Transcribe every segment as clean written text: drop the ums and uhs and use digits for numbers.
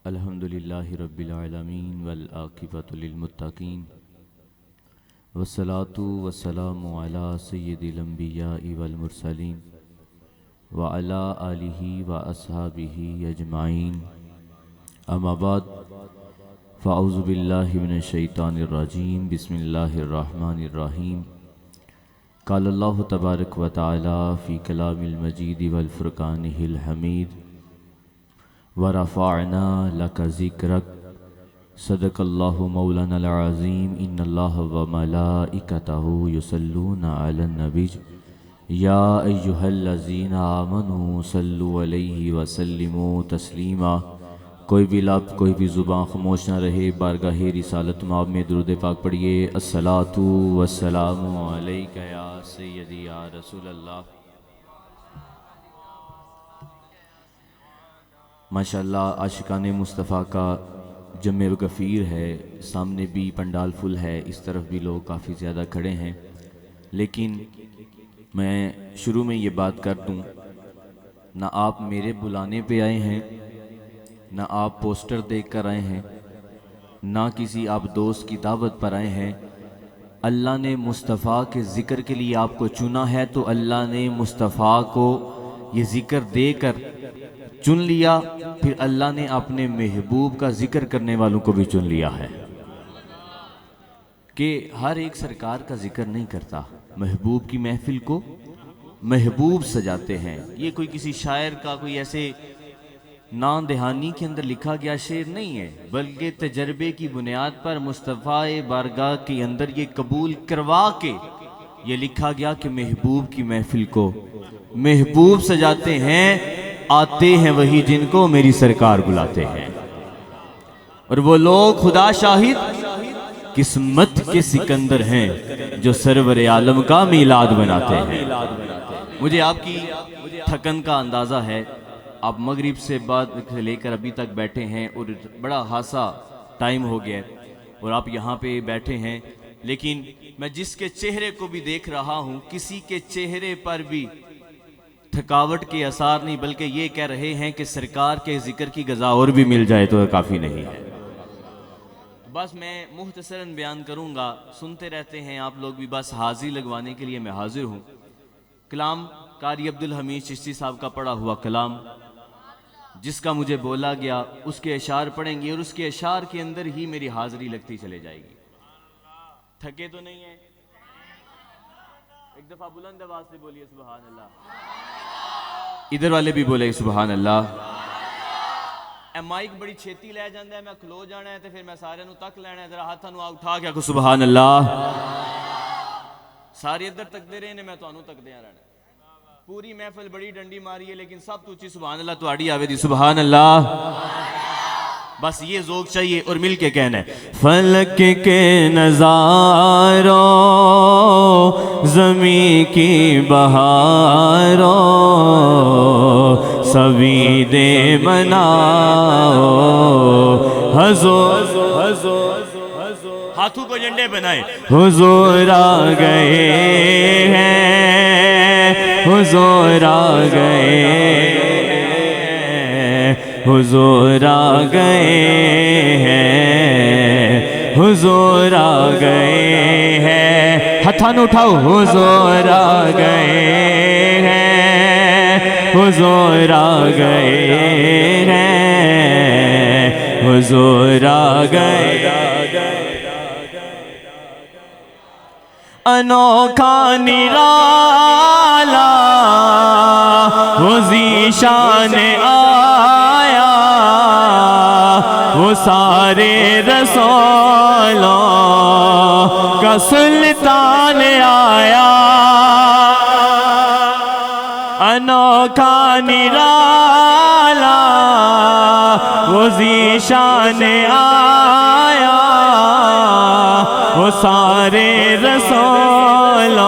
अल्हम्दुलिल्लाहि रब्बिल आलमीन वल आक़िबतु लिल मुत्तक़ीन वस्सलातु वस्सलामु अला सय्यिदिल अंबियाइ वल मुरसलीन व अला आलिहि व अस्हाबिहि अजमाइन। अम्मा बाद फ़अऊज़ु बिल्लाहि मिनश शैतानिर रजीम। बिस्मिल्लाहिर रहमानिर रहीम। क़ाल अल्लाहु तबारक व तआला फ़ी कलामिल मजीद वल फ़ुरक़ानिहिल हमीद व रफ़अना लका ज़िक्रक। सदक़ल्लाहु मौलानल अज़ीम। इन्नल्लाहा व मलाइकतहु युसल्लूना अलन नबी या अय्युहल्लज़ीना आमनू सल्लु अलैहि व सल्लिमू तस्लीमा। कोई भी लब कोई भी ज़ुबान खामोश न रहे, बारगाहे रिसालत माब में दुरूद पाक पढ़िए। अस्सलातु वस्सलामु अलैका या सय्यदी या रसूल अल्लाह। माशाअल्लाह आशिकाने मुस्तफ़ा का जमे गफ़ीर है। सामने भी पंडाल फुल है, इस तरफ भी लोग काफ़ी ज़्यादा खड़े हैं। लेकिन मैं शुरू में ये बात कर दूं, ना आप मेरे बुलाने पे आए हैं, ना आप पोस्टर देख कर आए हैं, ना किसी आप दोस्त की दावत पर आए हैं। अल्लाह ने मुस्तफ़ा के ज़िक्र के लिए आपको चुना है, तो अल्लाह ने मुस्तफ़ा को ये ज़िक्र देकर चुन लिया। फिर अल्लाह ने अपने महबूब का जिक्र करने वालों को भी चुन लिया है कि हर एक सरकार का जिक्र नहीं करता, महबूब की महफिल को महबूब सजाते हैं। ये कोई किसी शायर का कोई ऐसे नाम दहानी के अंदर लिखा गया शेर नहीं है, बल्कि तजर्बे की बुनियाद पर मुस्तफ़ा बारगाह के अंदर ये कबूल करवा के ये लिखा गया कि महबूब की महफिल को महबूब सजाते हैं। आते हैं वही जिनको मेरी सरकार बुलाते हैं, और वो लोग खुदा शाहिद किस्मत के सिकंदर हैं जो सरवर आलम का मीलाद बनाते हैं। मुझे आपकी थकन का अंदाज़ा है। आप मगरिब से बाद से लेकर अभी तक बैठे हैं और बड़ा खासा टाइम हो गया और आप यहाँ पे बैठे हैं। लेकिन मैं जिसके चेहरे को भी देख रहा हूँ, किसी के चेहरे पर भी थकावट के आसार नहीं, बल्कि ये कह रहे हैं कि सरकार के जिक्र की गज़ा और भी मिल जाए तो काफ़ी नहीं है। बस मैं मुख्तसरन बयान करूँगा, सुनते रहते हैं आप लोग भी। बस हाजिर लगवाने के लिए मैं हाजिर हूँ। कलाम कारी अब्दुल हमीद चिश्ती साहब का पढ़ा हुआ कलाम, जिसका मुझे बोला गया, उसके अशार पढ़ेंगे और उसके अशार के अंदर ही मेरी हाजिरी लगती चले जाएगी। थके तो नहीं है? एक दफ़ा बुलंद आवाज़ से बोलिए सुभान अल्लाह। इधर वाले भी बोले सुभान अल्लाह। माइक बड़ी छेती लै जाता है, मैं खलो जाना है तो फिर मैं सारे तक लैना है। जरा हाथों नूं उठा के आखो सुभान अल्लाह। सारे इधर तकते रहे ने, मैं तुहानू तकदे रहना। पूरी महफिल बड़ी डंडी मारी है, लेकिन सब तो उच्ची सुभान अल्लाह तुहाड़ी आवे दी सुभान अल्लाह। बस ये ज़ोक चाहिए और मिल के कहना है। फलक के नज़ारों ज़मीं की बहारों सभी दे मनाओ हज़ूर। हाथों को झंडे बनाए। हुज़ूर आ गए हैं, हुज़ूर आ गए, हुज़ूर आ गए हैं, हुज़ूर आ गए हैं। हथान उठाओ। हुज़ूर आ गए हैं, हुज़ूर आ गए हैं, हुज़ूर आ गए। अनोखा निराला वो ज़ीशान आया, वो सारे रसूलों का सुल्तान आया। अनोखा निराला वो ज़ीशान आया, वो सारे रसूलों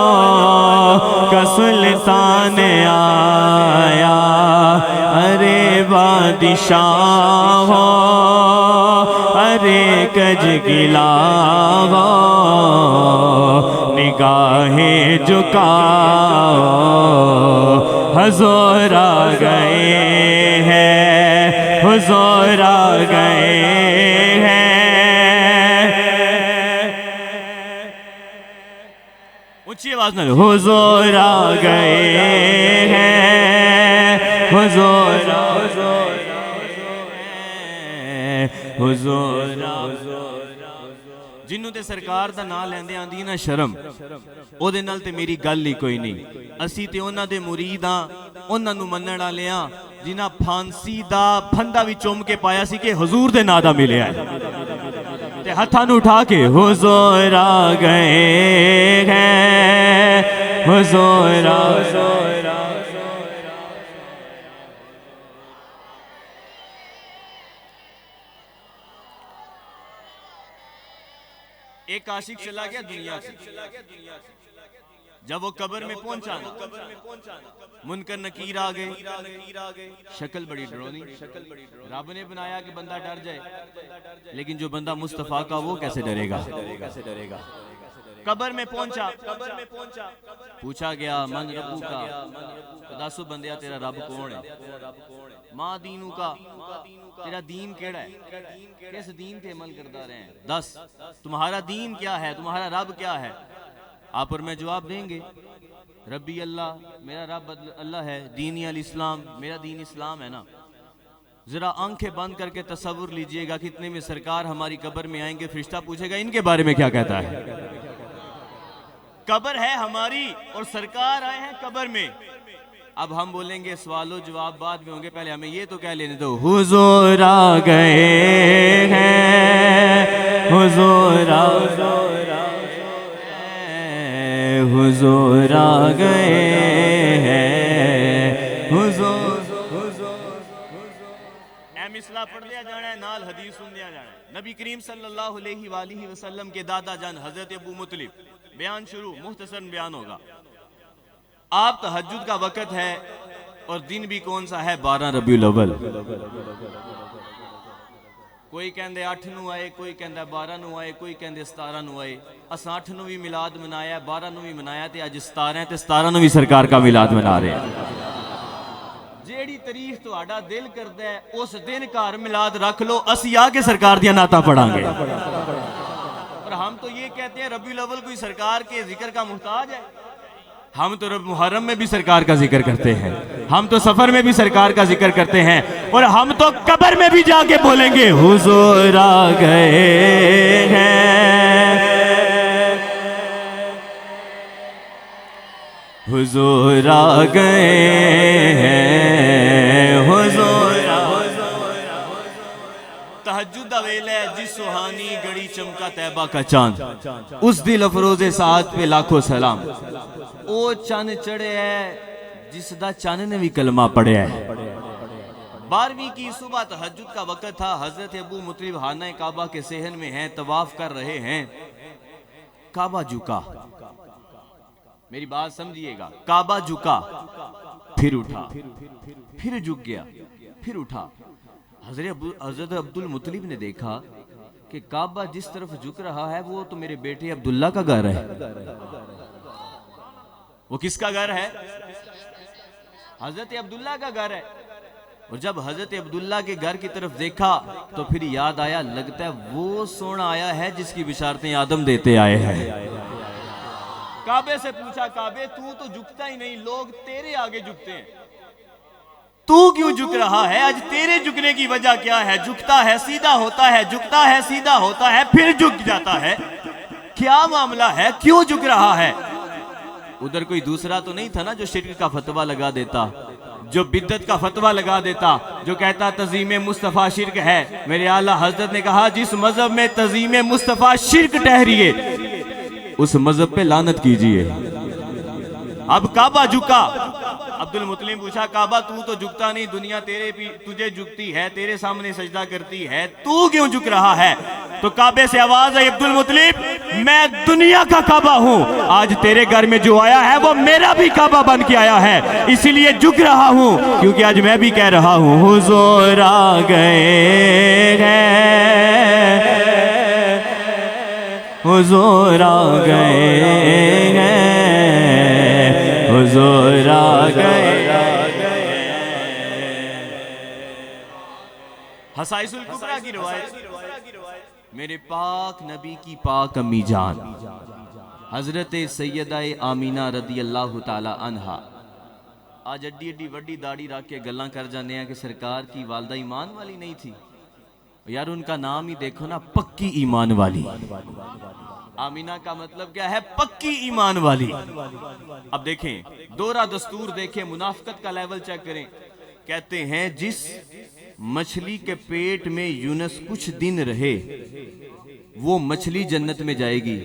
का सुल्तान आया। अरे बादशाह अरे कज गिलावा निगाहें झुकाओ, हुज़ूर आ गए हैं, हुजूर आ गए हैं। ऊंची आवाज में हुजूर आ गए हैं, हुजूर हुजूर। जिन्हों ते सरकार दा नाम लेंदे आंदी ना शर्म, ओदे नाल ते मेरी गल ही कोई नहीं। असी ते उन्हां दे मुरीद हां, उन्हां नूं मनण वाले हां जिन्हां फांसी दा फंदा भी चुम के पाया सी कि हुजूर दे नाम दा मिलिया है। ते हत्थां नूं उठा के हुजूर आ गए हैं, हुजूर आ एक आशिक चला गया दुनिया से। जब वो कब्र में पहुंचा, मुनकर नकीर आ गए, शक्ल बड़ी डरावनी। रब ने बनाया कि बंदा डर जाए, लेकिन जो बंदा मुस्तफा का वो कैसे डरेगा। कब्र में पहुंचा, पूछा गया मन रब्बू का, दसो बंदिया तेरा रब कौन है। मां दीनू का, तेरा दीन केड़ा है, किस दीन पे अमल करता रहे हैं, दस तुम्हारा दीन क्या है, तुम्हारा रब क्या है। आप और मैं जवाब देंगे रब्बी अल्लाह, मेरा रब अल्लाह है, दीनी अल इस्लाम, मेरा दीन इस्लाम है ना। जरा आंखें बंद करके तसव्वुर लीजिएगा कितने में सरकार हमारी कब्र में आएंगे, फरिश्ता पूछेगा इनके बारे में क्या कहता है। कब्र है हमारी और सरकार आए हैं कब्र में। अब हम बोलेंगे सवालों जवाब बाद में होंगे, पहले हमें ये तो कह लेने दो हुजूर आ गए हैं, हुजूर आ हुजूर आ गए हैं, हुजूर मिसला पढ़ लिया जाना है, नाल हदीस सुन लिया जाना है। नबी करीम सल्लल्लाहु अलैहि वसल्लम के दादा जान हजरत अबू मुतलिब, बयान शुरू, मुख्तसर बयान होगा। आप तहज्जुद का वक़्त है और दिन भी कौन सा है, 12 रबीउल अव्वल। कोई कहते 8 नू आए, कोई कहता 12 नू आए, कोई कहते 17 नू आए। असां 8 नू भी मिलाद मनाया, 12 नू भी मनाया, ते अज 17 ते 17 नू भी सरकार का मिलाद मना रहे हैं। जेड़ी तारीख तुहाडा दिल करदा है उस दिन घर मिलाद रख लो, असी आके सरकार दियां नातां पढ़ांगे। और हम तो ये कहते हैं रबीउल अव्वल कोई सरकार के जिक्र का मुहताज है। हम तो मुहर्रम में भी सरकार का जिक्र करते हैं, हम तो सफर में भी सरकार का जिक्र करते हैं, और हम तो कब्र में भी जाके बोलेंगे हुजूर आ गए हैं, हुजूर आ गए हैं, हुजूर। तहज्जुद दा वेला है, जिस सुहानी गड़ी चमका तैबा का चांद, उस दिल अफरोज़े साथ पे लाखों सलाम। ओ चन चढ़े है जिस दा चन ने भी कलमा पढ़िया है। 12वीं की सुबह तहज्जुद का वक़्त था। हजरत अबू मुतलिब खाना काबा के सेहन में हैं, तवाफ कर रहे हैं। काबा झुका, मेरी बात समझिएगा, काबा झुका, फिर उठा, फिर झुक गया, फिर उठा। हजरत अब्दुल मुतलिब ने देखा कि काबा जिस तरफ झुक रहा है वो तो मेरे बेटे अब्दुल्ला का घर है। वो किसका घर है? हजरत अब्दुल्ला का घर है। और जब हजरत अब्दुल्ला के घर की तरफ देखा तो फिर याद आया, लगता है वो सोना आया है जिसकी बिशारतें आदम देते आए हैं। काबे से पूछा, काबे तू तो झुकता ही नहीं, लोग तेरे आगे झुकते हैं, तू क्यों झुक रहा है? आज तेरे झुकने की वजह क्या है? झुकता है सीधा होता है, झुकता है सीधा होता है, फिर झुक जाता है, क्या मामला है, क्यों झुक रहा है? उधर कोई दूसरा तो नहीं था ना जो शिर्क का फतवा लगा देता, जो बिद्दत का फतवा लगा देता, जो कहता तज़ीम मुस्तफ़ा शिर्क है। मेरे आला हजरत ने कहा जिस मजहब में तज़ीम मुस्तफ़ा शिर्क ठहरिए उस मजहब पे लानत कीजिए। अब काबा झुका। अब्दुल मुतलिब पूछा, काबा तू तो झुकता नहीं, दुनिया तुझे झुकती है, तेरे सामने सजदा करती है, तू क्यों झुक रहा है? तो काबे से आवाज आई, अब्दुल मुतलिब मैं दुनिया का काबा हूं, आज तेरे घर में जो आया है वो मेरा भी काबा बन के आया है, इसीलिए झुक रहा हूं, क्योंकि आज मैं भी कह रहा हूं हुजूर आ गए हैं, हुजूर आ गए हैं, हुजूर आ गए। हसाइसुल कुबरा की रिवायत, मेरे पाक नबी की पाक अम्मी जान हजरत सैयदा आमीना रदी अल्लाह ताला अन्हा आज अड्डी अड्डी वड्डी दाढ़ी रख के गल्लां कर जाने हैं कि सरकार की वालदा ईमान वाली नहीं थी। यार उनका नाम ही देखो ना, पक्की ईमान वाली। आमीना का मतलब क्या है? पक्की ईमान वाली। अब देखें दोहरा दस्तूर देखें, मुनाफिकत का लेवल चेक करें। कहते हैं जिस मछली के पेट में यूनुस कुछ दिन रहे वो मछली जन्नत में जाएगी,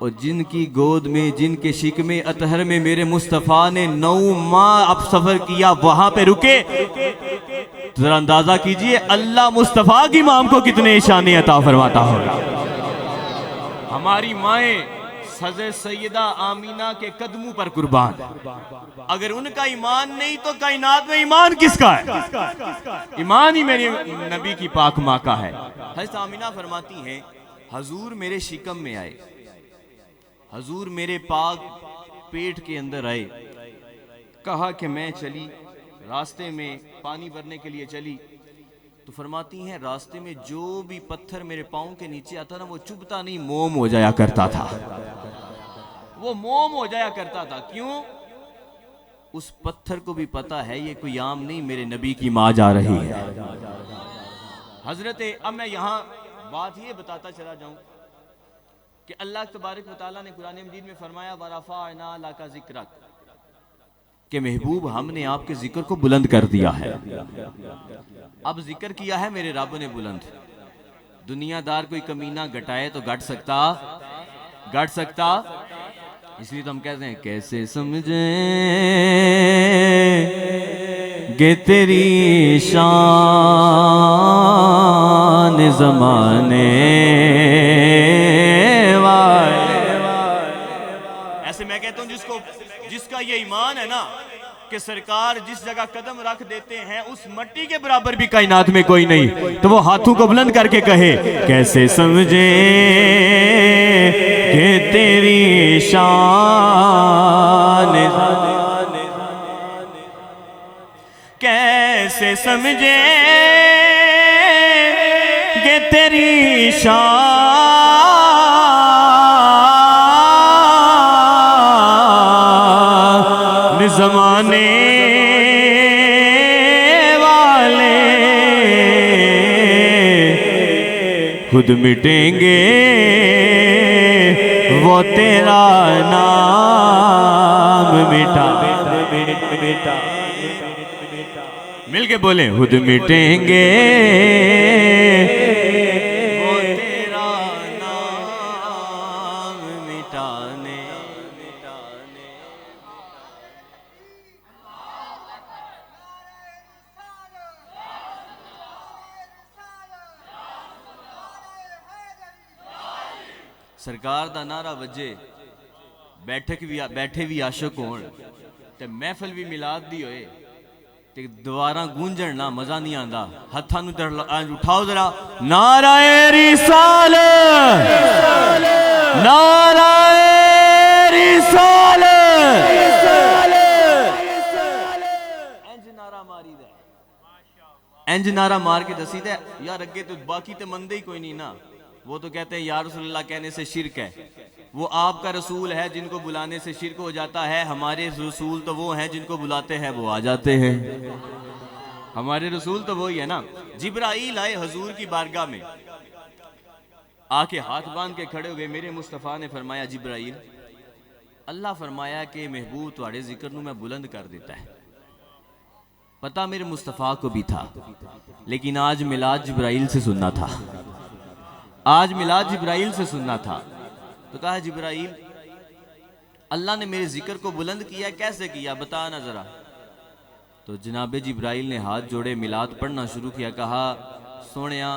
और जिनकी गोद में जिनके शिकमे अतहर में मेरे मुस्तफ़ा ने 9 माह अब सफर किया वहां पे रुके। जरा अंदाजा कीजिए अल्लाह मुस्तफ़ा की माम को कितने इशाने अता फरमाता होगा। हमारी माएँ हज़रत सैयदा आमीना के कदमों पर कुर्बान। अगर उनका ईमान नहीं तो कायनात में ईमान किसका है? ईमान ही मेरी नबी की पाक माँ का है। हज़रत आमीना फरमाती हैं हजूर मेरे शिकम में आए, हजूर मेरे पाक पेट के अंदर आए, कहा कि मैं चली रास्ते में पानी भरने के लिए चली, तो फरमाती हैं रास्ते में जो भी पत्थर मेरे पाँव के नीचे आता ना वो चुभता नहीं, मोम हो जाया करता था। वो मोम हो जाया करता था। क्यों? उस पत्थर को भी पता है ये कोई आम नहीं, मेरे नबी की माँ जा रही है। हजरत अब मैं यहाँ बात ये बताता चला जाऊं कि अल्लाह तबारक व तआला ने कुरान मजीद में फरमाया वरफ़अना लका ज़िक्रक, कि महबूब हमने आपके जिक्र को बुलंद कर दिया है। अब जिक्र किया है मेरे रब ने बुलंद। दुनियादार कोई कमीना घटाए तो घट सकता, इसलिए तो हम कहते हैं कैसे समझे गे तेरी शान ज़माने वाले। ऐसे मैं कहता हूं जिसका ये ईमान है ना कि सरकार जिस जगह कदम रख देते हैं उस मट्टी के बराबर भी कायनात में कोई नहीं, तो वो हाथों को बुलंद करके कहे कैसे समझे कि तेरी शान, कैसे समझे कि तेरी शान ज़माने वाले खुद मिटेंगे वो तेरा नाम मिटा। मिलके बोले खुद मिटेंगे वो तेरा नाम मिटाने। सरकार दा नारा वजे, बैठे भी आशिक होण ते महफिल भी मिलाद दी होए ते दुआरा गूंजण ना मजा नहीं आंदा। हत्थां नूं उठाओ जरा, नाराए रिसालत, नाराए रिसालत। इंज नारा मारी दे, इंज नारा मार के दसी दे यार अगे तो बाकी तो मनदे ही कोई नहीं ना। वो तो कहते हैं या रसूलुल्लाह कहने से शिरक है, वो आपका रसूल है जिनको बुलाने से शिरक हो जाता है। हमारे रसूल तो वो हैं जिनको बुलाते हैं वो आ जाते हैं। हमारे रसूल तो वही है ना। जिब्राईल आए हजूर की बारगाह में, आके हाथ बांध के खड़े हो गए। मेरे मुस्तफ़ा ने फरमाया जिब्राईल, अल्लाह फरमाया कि महबूब तुम्हारे जिक्र नूं मैं बुलंद कर देता है। पता मेरे मुस्तफ़ा को भी था, लेकिन आज मिलाद जिब्राईल से सुनना था, आज मिलाद जिब्राईल से सुनना था। तो कहा जिब्राईल अल्लाह ने मेरे जिक्र को बुलंद किया, कैसे किया बता ना जरा। तो जनाबे जिब्राईल ने हाथ जोड़े, मिलाद पढ़ना शुरू किया। कहा सोनिया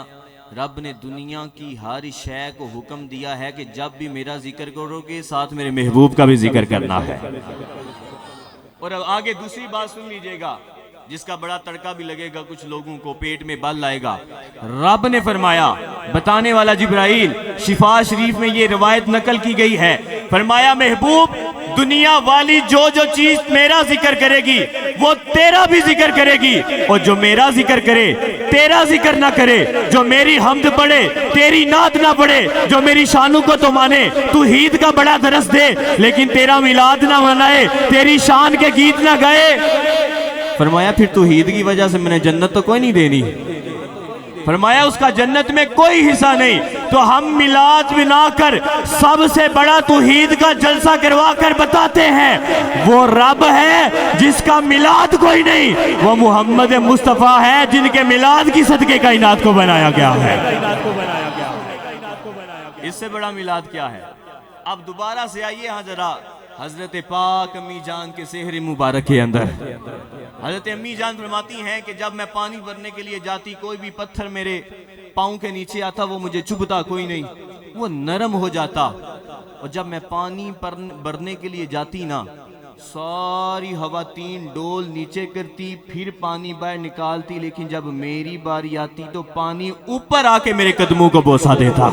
रब ने दुनिया की हर शय को हुक्म दिया है कि जब भी मेरा जिक्र करोगे साथ मेरे महबूब का भी जिक्र करना है। और अब आगे दूसरी बात सुन लीजिएगा जिसका बड़ा तड़का भी लगेगा, कुछ लोगों को पेट में बल आएगा। रब ने फरमाया, बताने वाला जिब्राईल, शिफा शरीफ में ये रिवायत नकल की गई है, फरमाया महबूब दुनिया वाली जो जो चीज मेरा जिक्र करेगी वो तेरा भी जिक्र करेगी, और जो मेरा जिक्र करे तेरा जिक्र ना करे, जो मेरी हमद पढ़े, तेरी नात ना पढ़े, जो मेरी शानों को तो माने, तू ईद का बड़ा दरस दे लेकिन तेरा मिलाद ना मनाए, तेरी शान के गीत ना गाए। फरमाया फिर तू ईद की वजह से मैंने जन्नत तो कोई नहीं देनी। फरमाया उसका जन्नत में कोई हिस्सा नहीं। तो हम मिलाद बनाकर सबसे बड़ा तौहीद का जलसा करवा कर बताते हैं वो रब है जिसका मिलाद कोई नहीं, वो मोहम्मद मुस्तफ़ा है जिनके मिलाद की सदके कायनात को बनाया गया है। इससे बड़ा मिलाद क्या है। अब दोबारा से आइए यहाँ जरा हजरत पाक अम्मी जान के सेहरे मुबारक के अंदर हजरत अम्मी जान फरमाती हैं कि जब मैं पानी भरने के लिए जाती, कोई भी पत्थर मेरे पाँव के नीचे आता वो मुझे चुभता कोई नहीं, वो नरम हो जाता। और जब मैं पानी भरने के लिए जाती ना, सारी हवा 3 डोल नीचे करती, फिर पानी बाहर निकालती, लेकिन जब मेरी बारी आती तो पानी ऊपर आके मेरे कदमों को बोसा देता।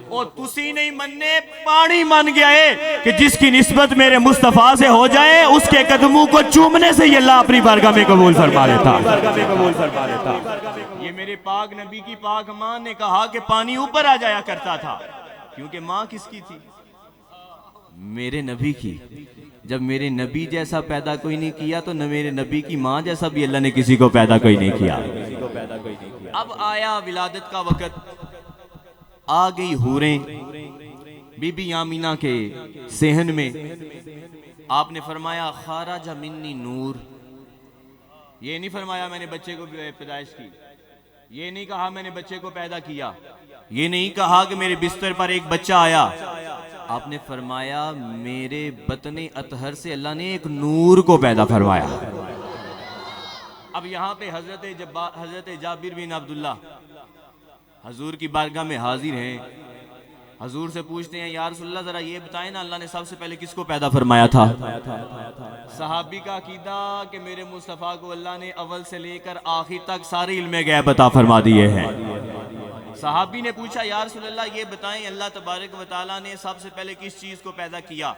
और तुसी नहीं मनने, पानी मान गया है कि जिसकी निस्बत मेरे मुस्तफा से हो जाए उसके कदमों को चूमने से ये अल्लाह अपनी बारगाह में कबूल फरमा लेता। ये मेरे पाक नबी की पाक मां ने कहा कि पानी ऊपर आ जाया करता था, क्योंकि मां किसकी थी? मेरे नबी की। जब मेरे नबी जैसा पैदा कोई नहीं किया तो न मेरे नबी की मां जैसा भी अल्लाह ने किसी को पैदा कोई नहीं किया। अब आया विलादत का वक्त, आ गई हूरें बीबी आमीना के सेहन में। आपने फरमाया खाराजा मिन्नी नूर। ये नहीं फरमाया मैंने बच्चे को पैदाइश की, ये नहीं कहा मैंने बच्चे को पैदा किया, ये नहीं कहा कि मेरे बिस्तर पर एक बच्चा आया। आपने फरमाया मेरे बतने अतहर से अल्लाह ने एक नूर को पैदा फरमाया। अब यहाँ पे हजरत जाबिर बिन अब्दुल्ला हजूर की बारगाह में हाजिर हैं। हजूर से पूछते हैं या रसूलल्लाह जरा ये बताएं ना, अल्लाह ने सबसे पहले किसको पैदा फरमाया था? सहाबी का अकीदा कि मेरे मुस्तफ़ा को अल्लाह ने अव्वल से लेकर आखिर तक सारे इल्म गैब अता फरमा दिए हैं। सहाबी ने पूछा या रसूलल्लाह ये बताएं अल्लाह तबारक व तआला ने सबसे पहले किस चीज को पैदा किया?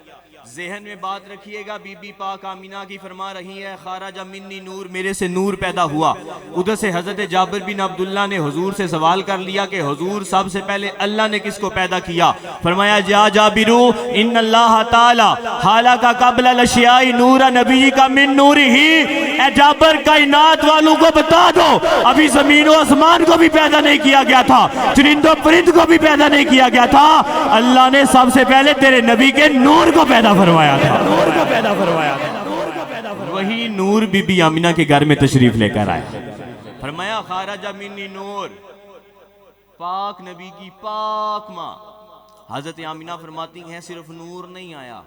ज़हन में बात रखिएगा, बीबी पाक आमीना की फरमा रही है खाराजा मिन्नी नूर, मेरे से नूर पैदा हुआ। उधर से हजरत जाबिर बिन अब्दुल्ला ने हुजूर से सवाल कर लिया कि हुजूर सबसे पहले अल्लाह ने किसको पैदा किया? फरमाया जा जाबिरू इन्नल्लाह ताला हालाका कब्ल लशियाई नूरा नबी का मिन नूर ही। ए जाबिर कायनात वालों को बता दो अभी जमीन और आसमान को भी पैदा नहीं किया गया था, चरिंदों परिंद को भी पैदा नहीं किया गया था, अल्लाह ने सबसे पहले तेरे नबी के नूर को पैदा फरमाया था। वही नूर बीबी आमिना के घर में तशरीफ लेकर आया। फरमाया खाराजा मिन्नी नूर, पाक नबी की पाक माँ हजरत आमिना फरमाती हैं सिर्फ नूर नहीं आया,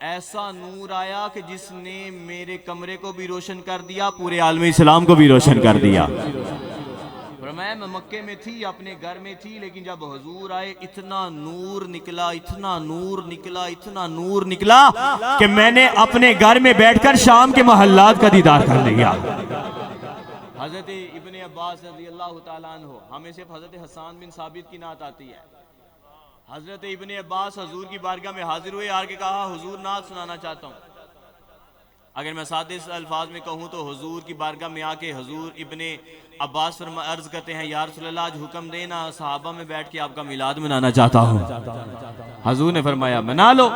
ऐसा नूर आया कि जिसने मेरे कमरे को भी रोशन कर दिया, पूरे आलम इस्लाम को भी रोशन कर दिया। फरमाया मैं मक्के में थी, अपने घर में थी, लेकिन जब हुजूर आए इतना नूर निकला, इतना नूर निकला, इतना नूर निकला कि मैंने अपने घर में बैठकर शाम के महल्लात का दीदार कर लिया। हजरत इब्ने अब्बास रज़ियल्लाहु ताला अन्हु, हमें सिर्फ हजरत हसन बिन साबित की नात आती है। हजरत इब्ने अब्बास हुजूर की बारगाह में हाजिर हुए, आके कहा हुजूर नात सुनाना चाहता हूँ। अगर मैं सादे अल्फाज में कहूँ तो हुजूर की बारगाह में आके हुजूर इब्ने अब्बास अर्ज करते हैं या रसूलल्लाह आज हुक्म देना, सहाबा में बैठ के आपका मिलाद मनाना चाहता हूँ। हुजूर ने फरमाया मना लो।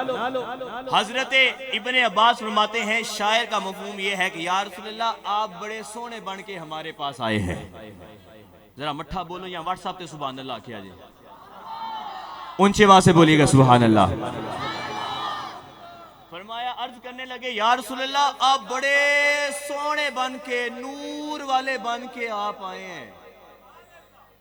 हजरत इब्ने अब्बास फरमाते हैं शायर का मफहूम ये है कि या रसूलल्लाह आप बड़े सोने बन के हमारे पास आए हैं। जरा मट्ठा बोलो या व्हाट्सएप पे सुभान अल्लाह किया जाए, ऊंचे आवाज से बोलिएगा सुभान अल्लाह। फरमाया अर्ज करने लगे या रसूलल्लाह आप बड़े सोने बन के नूर वाले बन के आप आए हैं,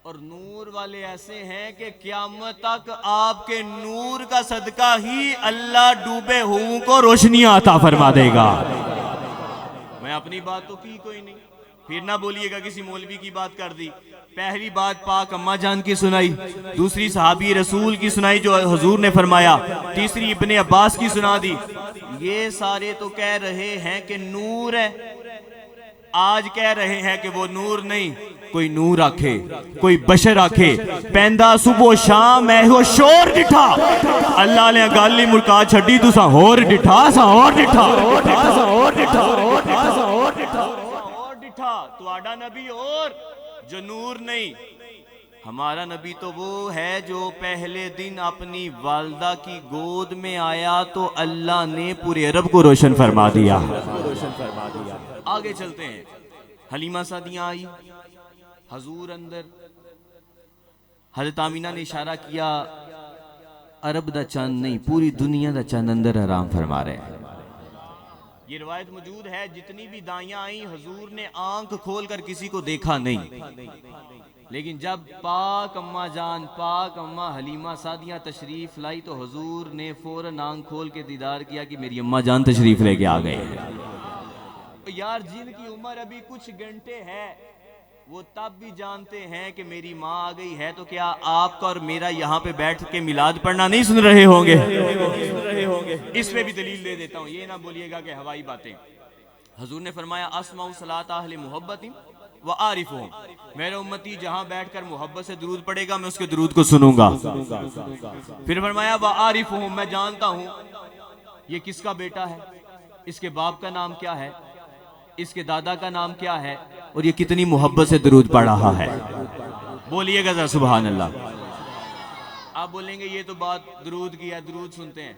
और नूर वाले ऐसे हैं कि क़यामत तक आपके नूर का सदका ही अल्लाह डूबे हुओं को रोशनियां अता फरमा देगा। मैं अपनी बात तो की कोई नहीं, फिर ना बोलिएगा किसी मौलवी की बात कर दी। पहली बात पाक अम्मा जान की सुनाई, दूसरी सहाबी रसूल की सुनाई जो हुजूर ने फरमाया, तीसरी इब्ने अब्बास की सुना दी। ये सारे तो कह रहे हैं कि नूर है, आज कह रहे हैं कि वो नूर नहीं। कोई नूर आखे, कोई बशर आखे, पैंदा सुबह शाम ऐहो शोर डिठा, अल्लाह ने गाली मुल्का छड़ी तुसा होर डिठा सा होर डिठा, तो तवाड़ा नबी और जो नूर नहीं। हमारा नबी तो वो है जो पहले दिन अपनी वालदा की गोद में आया तो अल्लाह ने पूरे अरब को रोशन फरमा दिया। आगे चलते हैं। हलीमा सादिया आई, हजूर अंदर। हजरत आमीना ने इशारा किया, अरब दा चंद नहीं पूरी दुनिया दा चंद अंदर आराम फरमा रहे हैं। ये रिवायत मौजूद है, जितनी भी दाइयां आई हजूर ने आंख खोलकर किसी को देखा नहीं, लेकिन जब पाक अम्मा जान पाक अम्मा हलीमा सादिया तशरीफ लाई तो हजूर ने फौरन आंख खोल के दीदार किया कि मेरी अम्मा जान तशरीफ लेके आ गए। यार जिनकी उम्र अभी कुछ घंटे है वो तब भी जानते हैं कि मेरी माँ आ गई है, तो क्या आपका और मेरा यहाँ पे बैठ के मिलाद पढ़ना नहीं सुन रहे होंगे? इसमें भी दलील दे देता हूँ, ये ना बोलिएगा कि हवाई बातें। हजूर ने फरमाया अस्माउ सलात अहले मुहब्बती व आरिफुहुम, मेरे उम्मती जहाँ बैठकर मोहब्बत से दुरूद पढ़ेगा मैं उसके दुरूद को सुनूंगा। फिर फरमाया व आरिफुहुम, मैं जानता हूँ ये किसका बेटा है, इसके बाप का नाम क्या है, इसके दादा का नाम क्या है और ये कितनी मोहब्बत से दुरूद पढ़ रहा है। बोलिएगा जरा सुभान अल्लाह। आप बोलेंगे ये तो बात दुरूद की है, दुरूद सुनते हैं।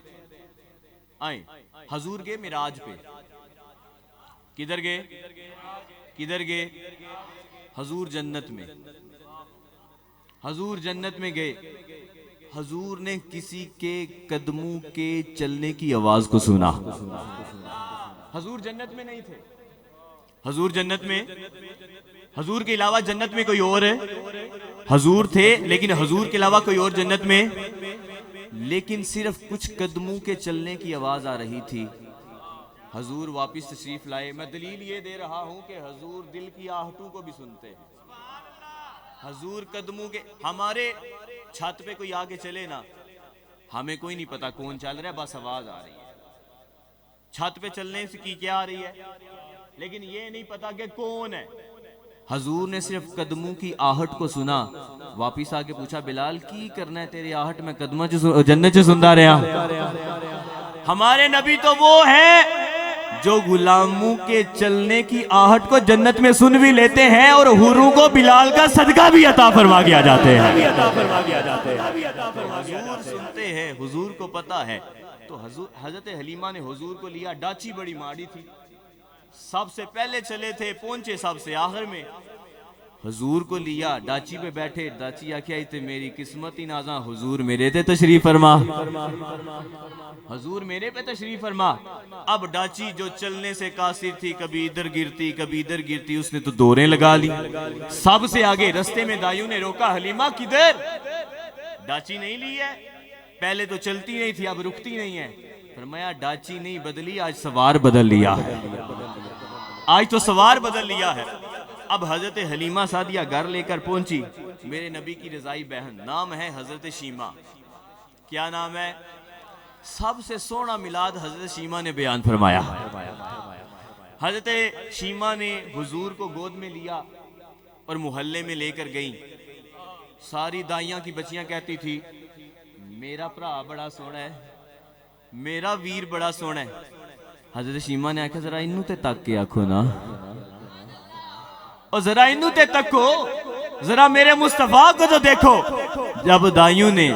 आए हजूर के मिराज पे, किधर गए? किधर गए? हजूर जन्नत में। हजूर जन्नत में गए, हजूर ने किसी के कदमों के चलने की आवाज को सुना। हजूर जन्नत में नहीं थे, हजूर जन्नत में, हजूर के अलावा जन्नत में कोई और है? हजूर थे लेकिन हजूर के अलावा कोई और जन्नत में, लेकिन सिर्फ कुछ कदमों के चलने की आवाज आ रही थी। हजूर वापस तशरीफ लाए। मैं दलील ये दे रहा हूं कि हजूर दिल की आहटों को भी सुनते हैं। हजूर कदमों के, हमारे छत पे कोई आके चले ना, हमें कोई नहीं पता कौन चल रहा है, बस आवाज आ रही है। छत पे चलने से की क्या आ रही है, लेकिन ये नहीं पता कि कौन है। हजूर ने सिर्फ कदमों की आहट को सुना, वापिस आके पूछा बिलाल की करना है तेरी आहट में कदम जन्नत च सुनता रहा। हमारे नबी तो वो है जो गुलामों के चलने की आहट को जन्नत में सुन भी लेते हैं और हुरों को बिलाल का सदका भी अता फरमा किया जाते हैं। हुजूर सुनते हैं, हुजूर को पता है। तो हजरत हलीमा ने हुजूर को लिया, डाची बड़ी माड़ी थी, सबसे पहले चले थे, पहुंचे सबसे आखिर में। हुजूर को लिया, डाची पे बैठे, डाची आखिया इतने मेरी किस्मत ही नाजा, हुजूर मेरे ते तशरीफ फरमा, हुजूर मेरे पे तशरीफ फरमा। अब डाची जो चलने से कासिर थी, कभी इधर गिरती कभी इधर गिरती, उसने तो दौरें लगा ली। सबसे आगे रास्ते में दाइयों ने रोका, हलीमा किधर? डाची नहीं ली है, पहले तो चलती नहीं थी अब रुकती नहीं है। फरमाया डाची नहीं बदली, आज सवार बदल लिया है, आज तो सवार बदल लिया है। अब हजरत हलीमा सादिया घर लेकर पहुंची, मेरे नबी की रजाई बहन, नाम है हजरत शीमा। क्या नाम है? सबसे सोना मिलाद हजरत शीमा ने बयान फरमाया। हजरत शीमा ने हुजूर को गोद में लिया और मोहल्ले में लेकर गई। सारी दाइयां की बच्चियां कहती थी मेरा भरा बड़ा सोना है, मेरा वीर बड़ा सोना है। हजरत शीमा ने आख्या जरा इनू ते तक के आखो ना, और जरा इनू ते तको, जरा मेरे मुस्तफा को तो देखो। जब दाइयों ने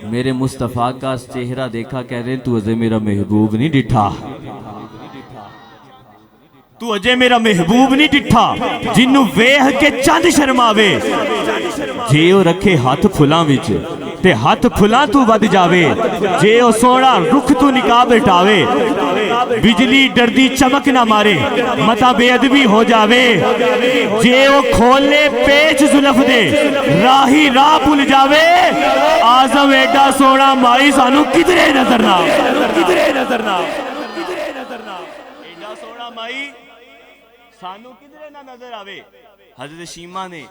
मेरे मुस्तफा का चेहरा देखा, कह रहे तू अजे मेरा महबूब नहीं डिठा, तू अजे मेरा महबूब नहीं डिठा, जिन्नू वेह के चंद शर्मावे, जे ओ रखे हाथ फुलां विच ते हाथ फुला तू बद जावे, जे ओ सोना रुख तू निकाब हटावे, बिजली डरदी चमक ना मारे, मता बेअदबी हो जावे, जे ओ खोले पेच जुल्फ दे, राही राह भुल जावे, आजम एडा सोना माई सानू किधरे नजर ना, किधरे नजर ना, किधरे नजर ना, एडा सोना माई सानू किधरे ना नजर आवे। हजरत शीमा ने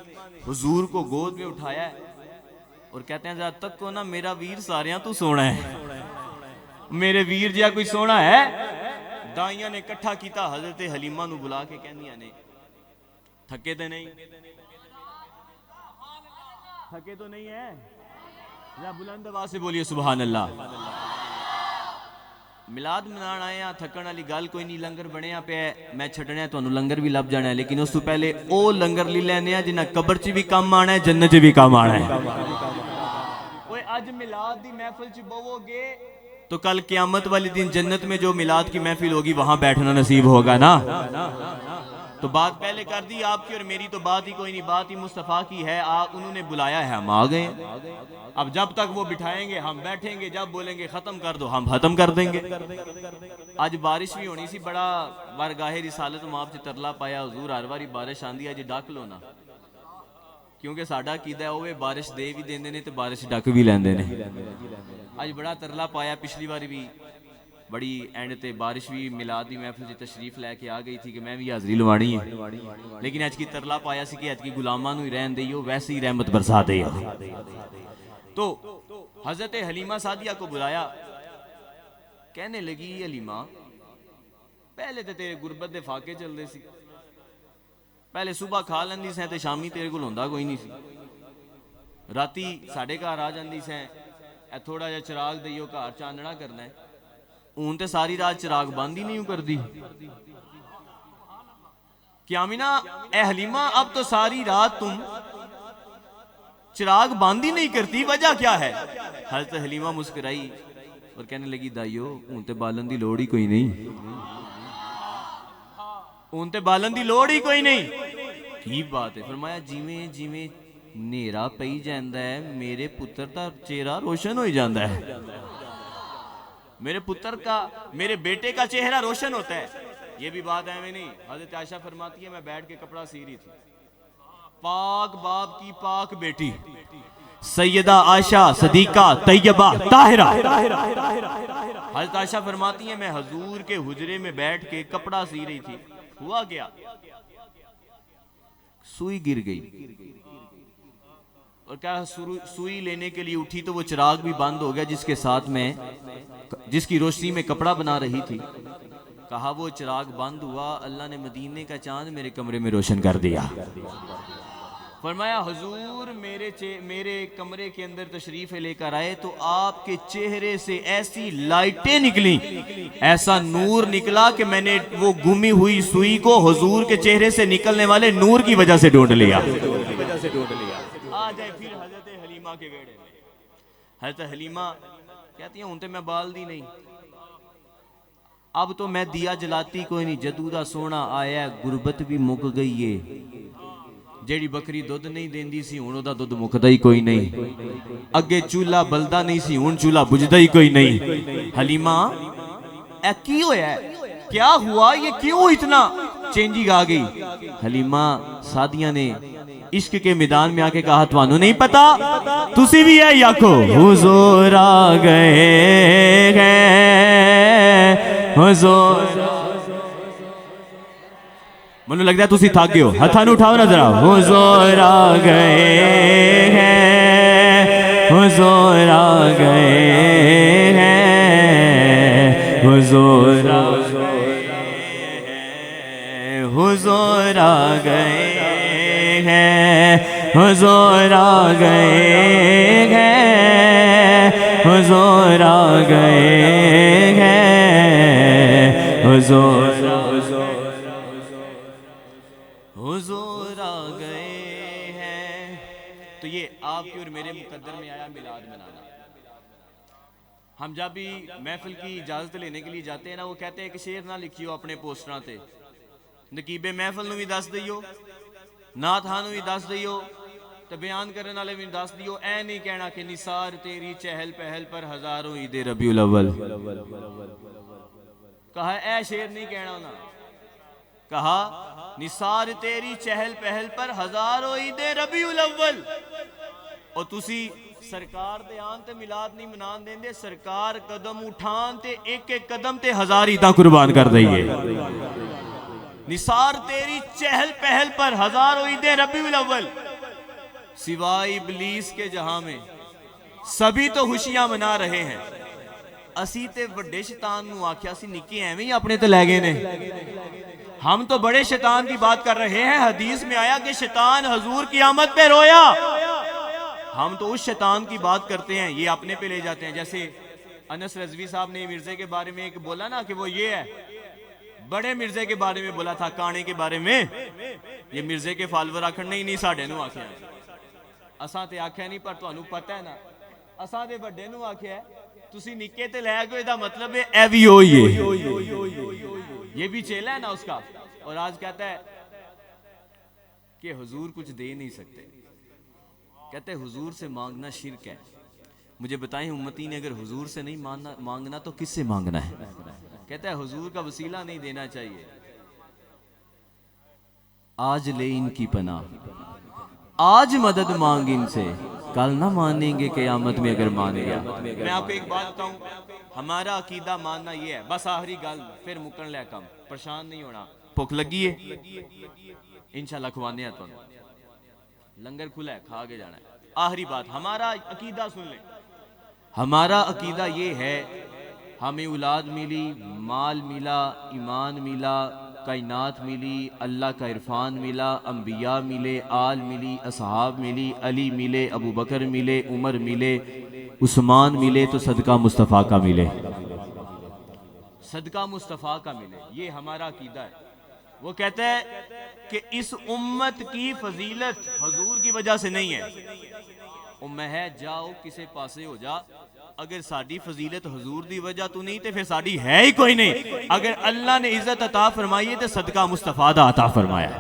हुजूर को गोद में उठाया है और कहते हैं जब तक को ना मेरा वीर सारियां तू सोना है, मेरे वीर जिहा कोई सोना है। दाइयां ने इकट्ठा किया, हजरत हलीमा नू बुला के कहंदियां ने थके तो नहीं, थके तो नहीं है, या बुलंद आवाज से बोलिए सुभान अल्लाह। मिलाद मनाण आए आ, थकण वाली गल कोई नहीं, लंगर बनया पे मैं छड्डना तुहानू लंगर भी लभ जाना है, लेकिन उस तो पहले ओ लंगर ली लैने आ जिन्हें कबर च भी काम आना है, जन्नत च भी काम आना है। ओए अज मिलाद दी महफिल च बवोगे तो कल क़यामत वाले दिन जन्नत में जो मिलाद की महफिल होगी वहां बैठना नसीब होगा ना। तो बात पहले कर दी आपकी और मेरी तो बात ही कोई नहीं, बात ही मुस्तफ़ा की है। उन्होंने बुलाया है, हम आ गए। अब जब तक वो बिठाएंगे हम बैठेंगे, जब बोलेंगे खत्म कर दो हम खत्म कर देंगे। आज बारिश भी होनी सी, बड़ा बारगाहे रिसालत माफ च तरला पाया हुजूर हर बारी बारिश आंदी अज डक लो ना, क्योंकि साडा कीदा ओवे बारिश दे भी देंदे ने ते बारिश डक भी लैंदे ने। अज बड़ा तरला पाया, पिछली बार भी बड़ी एंड ते बारिश भी मिलाद दी महफिल च तशरीफ लैके आ गई थी कि मैं भी हाज़री लवानी है, लेकिन अज की तरला पाया सी कि अज की गुलामां नूं ही रहन देइयो, वैसे ही रहमत बरसा दे। तो हजरत हलीमा सादिया को बुलाया, कहने लगी हलीमा पहले तो तेरे गुरबत दे फाके चलते सी, पहले सुबह खा लैंदी सैं ते शामी तेरे कोल हुंदा कोई नहीं सी, राती साडे घर आ जांदी सैं, थोड़ा जिहा चिराग दईओ घर चानना करना है, हूं तो सारी रात चिराग बंद ही नहीं करती। क्या आमीना ए हलीमा अब तो सारी रात तुम चिराग बंद ही नहीं करती, वजह क्या है? हजरत हलीमा मुस्कुराई और कहने लगी दाइयो हूं ते बालन दी लोड़ ही कोई नहीं, हूं ते बालन दी लोड़ ही कोई नहीं। की बात है? फरमाया जिवें जिवें नेरा पई जांदा है मेरे पुत्र दा चेहरा रोशन हो जाता है, मेरे पुत्र का मेरे बेटे का चेहरा रोशन होता है। ये भी बात है नहीं, हजरत आयशा फरमाती है मैं बैठ के कपड़ा सी रही थी, पाक बाप की पाक बेटी सैयदा आयशा सदीका तैयबा ताहिरा, हजरत आयशा फरमाती है मैं हुजूर के हुजरे में बैठ के कपड़ा सी रही थी, हुआ क्या सुई गिर गई, और क्या सुई लेने के लिए उठी तो वो चिराग भी बंद हो गया जिसके साथ में जिसकी रोशनी में कपड़ा बना रही थी। कहा वो चिराग बंद हुआ, अल्लाह ने मदीने का चांद मेरे कमरे में रोशन कर दिया। फरमाया हुजूर मेरे कमरे के अंदर तशरीफ लेकर आए तो आपके चेहरे से ऐसी लाइटें निकली, ऐसा नूर निकला कि मैंने वो गुमी हुई सुई को हुजूर के चेहरे से निकलने वाले नूर की वजह से ढूंढ लिया। आ जाए फिर हजरत हलीमा के वेड़े में। हजरत हलीमा कहती है हूं तो मैं बाल दी नहीं, अब तो मैं दिया जलाती कोई नहीं, जदू दा सोना आया गुरबत भी मुक गई है, जेड़ी बकरी दुध नहीं देंदी सी हुण ओदा दुध मुकदा ही कोई नहीं, अगे चूल्हा बलदा नहीं सी हुण चूल्हा बुझदा ही कोई नहीं। हलीमा ए की होया है, क्या हुआ, ये क्यों इतना चेंजिंग आ गई? हलीमा सादिया ने इश्क के मैदान में आके कहा तुहानू नहीं पता, तुसी भी है याको हुजूर आ गए हैं, हुजूर मनु लगता है तुसी थक गए हो, हथां नूं उठाओ ना जरा, हुजूर आ गए हैं, हुजूर आ गए हैं, हुजूर आ गए हैं, हुजूर आ गए हैं, हुजूर आ गए हैं, हुजूर आ गए हैं, हुजूर हुजूर आ गए हैं। तो ये आपके और मेरे मुकद्दर में आया मिलाद मनाना। हम जब भी महफिल की इजाजत लेने के लिए जाते हैं ना, वो कहते हैं कि शेर ना लिखियो अपने पोस्टरां ते, नकीबे महफिल नूं भी दस दियो, नात खान भी दस दियो, तो बयान करने वाले भी दस दियो। ऐ नहीं कहना कि निसार तेरी चहल पहल पर हजारों ईदे रबीउल अव्वल, कहा ऐ शेर नहीं कहना ना, कहा निसार तेरी चहल पहल पर हजारों ईदे रबीउल अव्वल। और तुसी सरकार दे आन ते मिलाद नहीं मनान देंदे, सरकार कदम उठान ते एक एक कदम ते हजार ईदा कुर्बान कर दईए। निसार तेरी चहल पहल पर हजारों ईदे रबीउल अव्वल, सिवाय इबलीस के जहां में सभी तो खुशियां मना रहे हैं। असी ते बड़े शैतान नूं आख्या सी निक्के एवें ही अपने ते लै गए ने, हम तो बड़े शैतान की बात कर रहे हैं। हदीस में आया कि शैतान हुजूर क़यामत पे रोया, हम तो उस शैतान की बात करते हैं, ये अपने पे ले जाते हैं। जैसे अनस रजवी साहब ने मिर्जे के बारे में एक बोला ना कि वो ये है, बड़े मिर्जे के बारे में बोला था, काने के बारे में। ये मिर्जे के फालोवर आखर नहीं नहीं साढ़े नू आख्या, असा ते आख्या नहीं, पर तुहानू पता है ना असा ते वड्डे नू आख्या, तुसी निक्के ते लै गए, दा मतलब है ए भी हो, ये भी चेला है ना उसका। और आज कहता है कि हुजूर कुछ दे नहीं सकते, कहते हुजूर से मांगना शिर्क है। मुझे बताएं उम्मती ने अगर हुजूर से नहीं मांगना तो किससे मांगना है? कहता है हुजूर का वसीला नहीं देना चाहिए। आज ले इनकी पनाह, आज मदद मांग इनसे, कल ना मानेंगे क़यामत में अगर मान गया। मैं आपको एक बात बताऊं, हमारा अकीदा मानना ये है, बस आखिरी गल फिर मुकन लिया कम, परेशान नहीं होना। भुख लगी है इंशाल्लाह खवाने तो, लंगर खुला है खा के जाना है। आखिरी बात, हमारा अकीदा सुन ले। हमारा अकीदा ये है, हमें औलाद मिली, माल मिला, ईमान मिला, कायनात मिली, अल्लाह का इरफान मिला, अंबिया मिले, आल मिली, असहाब मिली, अली मिले, अबू बकर मिले, उमर मिले, उस्मान मिले, तो सदका मुस्तफ़ा का मिले, सदका मुस्तफ़ा का मिले। ये हमारा अकीदा है। वो कहता है कि इस उम्मत की फजीलत हुजूर की वजह से नहीं है। उम्म है जाओ किसे पासे हो जा, अगर साड़ी फजीलत हुजूर दी वजह तो नहीं, तो फिर साड़ी है ही कोई नहीं। अगर अल्लाह ने इज्जत अता फरमाई है तो सदका मुस्तफ़ा दा अता फरमाया।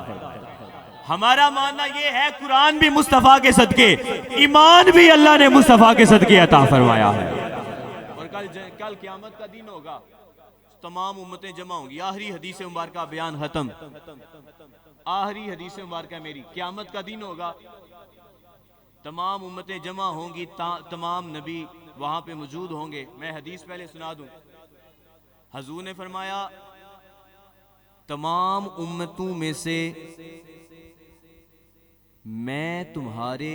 हमारा मानना ये है, कुरान भी मुस्तफ़ा के सदके, ईमान भी अल्लाह ने मुस्तफ़ा के सदके अता फरमाया है। और कल क़यामत का दिन होगा, तमाम उम्मतें जमा होंगी। आखिरी हदीस मुबारक का बयान खत्म, आखिरी हदीस मुबारक मेरी, क़यामत का दिन होगा, तमाम उम्मतें जमा होंगी, तमाम नबी वहां पे मौजूद होंगे। मैं हदीस पहले सुना दूं। हुजूर ने फरमाया, तमाम उम्मतों में से मैं तुम्हारे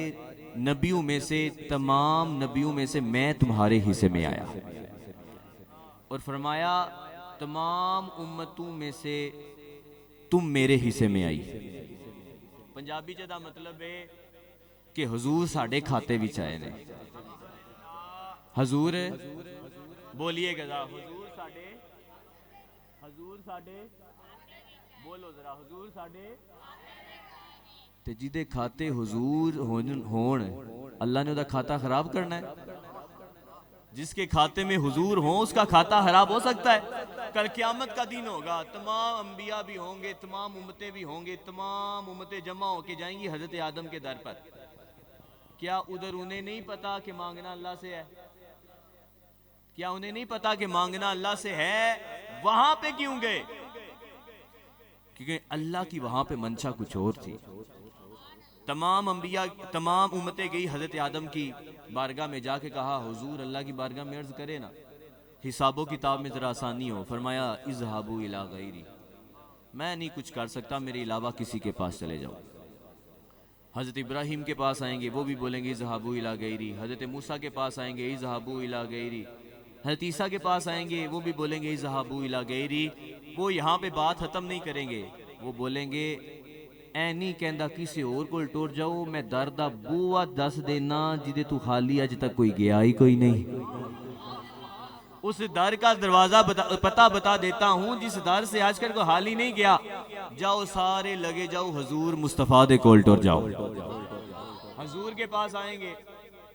नबियों में से, तमाम नबियों में से मैं तुम्हारे हिस्से में आया। और फरमाया, तमाम उम्मतों में से तुम मेरे हिस्से में आई। पंजाबी च दा मतलब है कि हुजूर साडे खाते विच आए ने। हुजूर बोलिए गजा, हुजूर साडे बोलो जरा, हुजूर साडे। ते जिदे खाते हुजूर होन अल्लाह ने उदा खाता खराब करना है? जिसके खाते में हुजूर हो उसका खाता खराब हो सकता है? कल क़यामत का दिन होगा, तमाम अंबिया भी होंगे, तमाम उम्मतें भी होंगे, तमाम उम्मतें जमा होके जाएंगी हजरत आदम के दर पर। क्या उधर उन्हें नहीं पता कि मांगना अल्लाह से है? क्या उन्हें नहीं पता कि मांगना अल्लाह से है? वहां पे क्यों गए? क्योंकि अल्लाह की वहां पे मंशा कुछ और थी। तमाम अंबिया, तमाम उम्मतें गई हजरत आदम की बारगाह में, जाके कहा हुजूर अल्लाह की बारगाह में अर्ज करे ना, हिसाबो किताब में जरा आसानी हो। फरमाया, इज़हाबू इला गैरी, मैं नहीं कुछ कर सकता, मेरे अलावा किसी के पास चले जाओ। हज़रत इब्राहीम के पास आएंगे, वो भी बोलेंगे इज़हाबू इला गैरी। हज़रत मूसा के पास आएंगे, इज़हाबू इला गैरी। हज़रत ईसा के पास आएंगे, वो भी बोलेंगे इज़हाबू इला गैरी। वो यहाँ पे बात ख़त्म नहीं करेंगे, वो बोलेंगे ऐ नहीं कहता किसी और को टुर जाओ, मैं दर दा बूआ दस देना जिदे तू खाली अज तक कोई गया ही कोई नहीं। उस दर का दरवाजा पता बता देता हूं जिस दर से आजकल को हाल ही नहीं गया। जाओ सारे लगे जाओ हुजूर मुस्तफ़ा दे कोल टुर जाओ। हुजूर के पास आएंगे,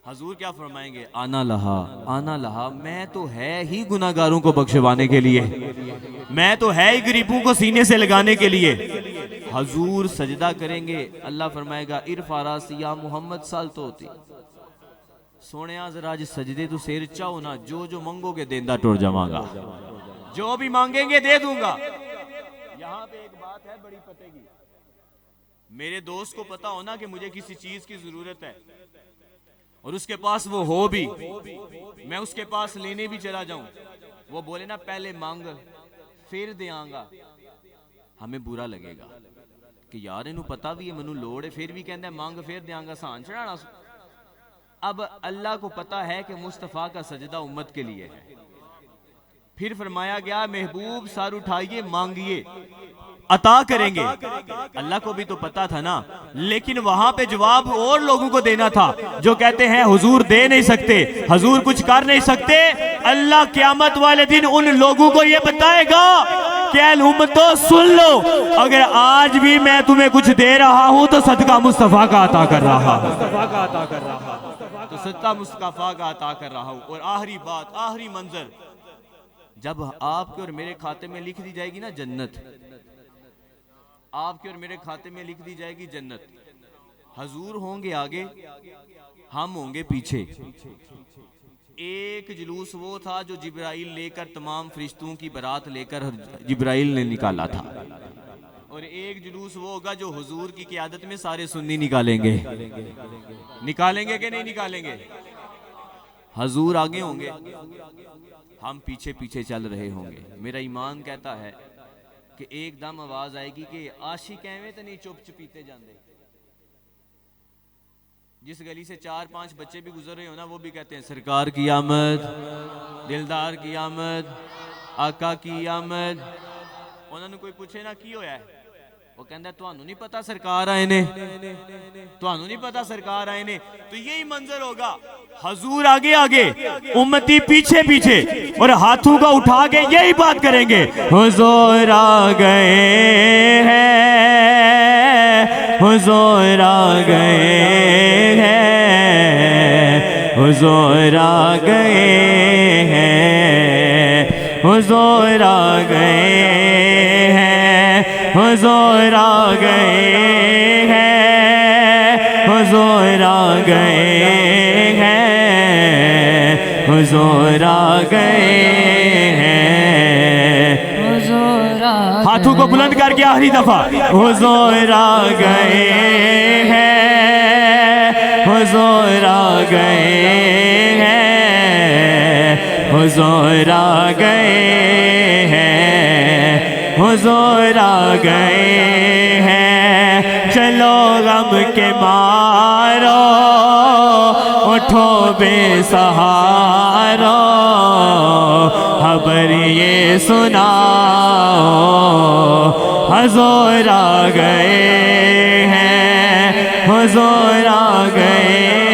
हुजूर क्या फरमाएंगे, आना लहा, मैं तो है ही गुनाहगारों को बख्शवाने के लिए, मैं तो है ही गरीबों को सीने से लगाने के लिए। हुजूर सजदा करेंगे, अल्लाह फरमाएगा इरफा रासिया मोहम्मद साल तो होती। सोने जरा आज सजदे तो सिर चाहो ना, जो जो मंगोगे देंदा टुर जावांगा, जो भी मांगेंगे दे दूंगा। यहाँ पे एक बात है बड़ी पते की, मेरे दोस्त को पता हो ना कि मुझे किसी चीज की जरूरत है और उसके पास वो हो भी, मैं उसके पास लेने भी चला जाऊं, वो बोले ना पहले मांग फिर देंगा, हमें बुरा लगेगा कि यार इन्हों पता भी है मैनू लोड़ है, फिर भी कहता है मांग फिर देंगा, सान चढ़ाना। अब अल्लाह को पता है कि मुस्तफ़ा का सजदा उम्मत के लिए है। फिर फरमाया गया महबूब सर उठाइए मांगिए, अता करेंगे। अल्लाह को भी तो पता था ना, लेकिन वहां पे जवाब और लोगों को देना था जो कहते हैं हुजूर दे नहीं सकते, हुजूर कुछ कर नहीं सकते। अल्लाह क़यामत वाले दिन उन लोगों को ये बताएगा कि उम्मतो सुन लो, अगर आज भी मैं तुम्हें कुछ दे रहा हूं तो सदका मुस्तफा का अता कर रहा हूं, तो सदका मुस्तफा का अता कर रहा हूं। और आखिरी बात, आखिरी मंजर, जब आपके और मेरे खाते में लिख दी जाएगी ना जन्नत, आपके और मेरे खाते में लिख दी जाएगी जन्नत, हजूर होंगे आगे, हम होंगे पीछे। एक जुलूस वो था जो जिब्राइल लेकर, तमाम फरिश्तों की बारात लेकर जिब्राइल ने निकाला था, और एक जुलूस वो होगा जो हुजूर की क़ियादत में सारे सुन्नी निकालेंगे। निकालेंगे कि नहीं निकालेंगे? हुजूर आगे होंगे, हम पीछे पीछे चल रहे होंगे। मेरा ईमान कहता है कि एकदम आवाज आएगी कि आशिक एवें तो नहीं चुप चुपीते जाते। जिस गली से 4-5 बच्चे भी गुजर रहे हो ना, वो भी कहते हैं सरकार की आमद, दिलदार की आमद, आका की आमद। उन्होंने कोई पूछे ना की होया है, वो कहता तुहानू नहीं पता सरकार आए ने, तुहानू नहीं पता सरकार आए ने। तो यही मंजर होगा, हजूर आगे आगे, उम्मती पीछे पीछे, और हाथों का उठा के यही बात करेंगे, हुजूर आ गए हैं, हुजूर आ गए हैं, हुजूर आ गए हैं, हुजूर आ गए हैं, हुजूर आ गए हैं, हुजूर आ गए हैं, हुजूर आ गए हैं, हुजूर आ गए। हाथों को बुलंद करके आखिरी दफा, हुजूर आ गए हैं, हुजूर आ गए हैं, हुजूर आ गए हैं, हुजूर आ गए हैं। चलो गम के मारो, उठो बेसहारो, खबर ये सुनाओ, हुजूर आ गए हैं, हुजूर आ गए